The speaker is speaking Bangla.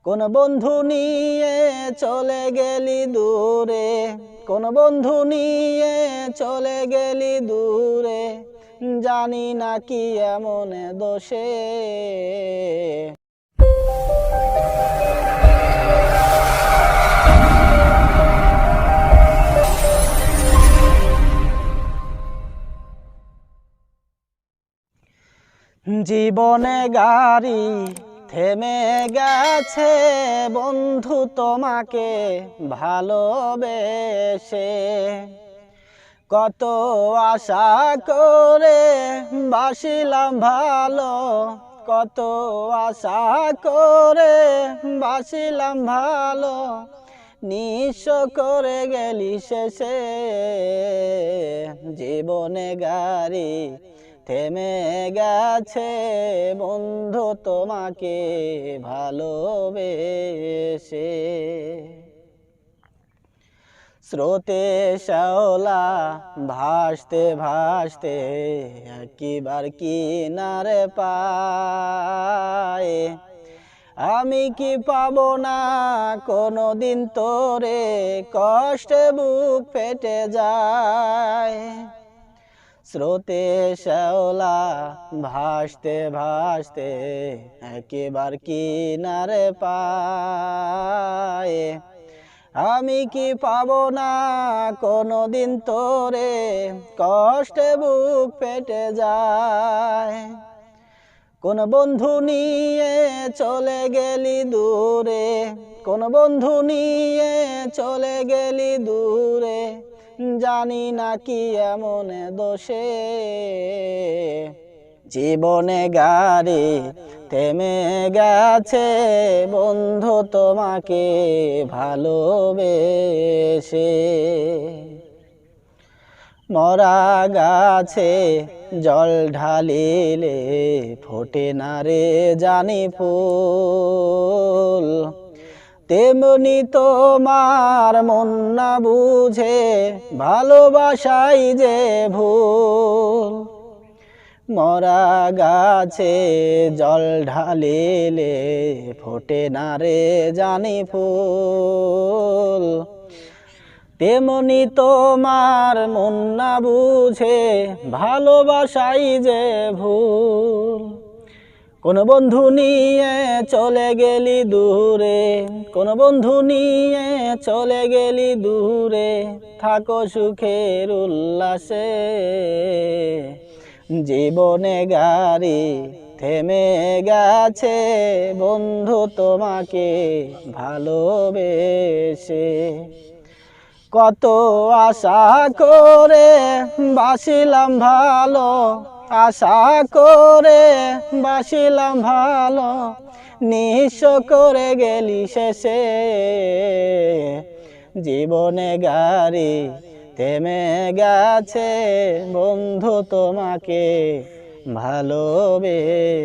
কোন বন্ধু নিয়ে চলে গেলি দূরে, কোন বন্ধু নিয়ে চলে গেলি দূরে, জানি না কি এমন দোষে। জীবনে গাড়ি থেমে গেছে বন্ধু তোমাকে ভালোবেসে, কত আশা করে বাসিলাম ভালো, কত আশা করে বাসিলাম ভালো, নিঃস্ব করে গেলি শেষে। জীবনে গাড়ি থেমে গেছে বন্ধু তোমাকে ভালোবেসে। স্রোতে শ্যাওলা ভাসতে ভাসতে একবার কিনারে পায়, আমি কি পাবো না কোনোদিন তোরে, কষ্টে বুক ফেটে যায়। স্রোতে শ্যাওলা ভাসতে ভাসতে একবার কিনারে পায়, আমি কি পাবো না কোনোদিন তোরে, কষ্টে বুক ফেটে যায়। কোন বন্ধু নিয়ে চলে গেলি দূরে, কোন বন্ধু নিয়ে চলে গেলি দূরে, জানি না কি এমন দোষে। জীবনে গাড়ি থেমে গেছে বন্ধু তোমাকে ভালোবেসে। মরা গাছে জল ঢালিলে ফোটে না রে জানি ফুল, তেমনি তোমার মন না বুঝে ভালোবাসাই যে ভুল। মরা গাছে জল ঢালিলে ফোটে না রে জানি ফুল, তেমনি তোমার মন না বুঝে ভালোবাসাই যে ভুল। কোন বন্ধু নিয়ে চলে গেলি দূরে, কোন বন্ধু নিয়ে চলে গেলি দূরে, থাকো সুখের উল্লাসে। জীবনে গাড়ি থেমে গেছে বন্ধু তোমাকে ভালোবেসে, কত আশা করে বাসিলাম ভালো, আশা করে বাসিলাম ভালো, নিঃস্ব করে গেলি শেষে। জীবনে গাড়ি থেমে গেছে বন্ধু তোমাকে ভালোবেসে।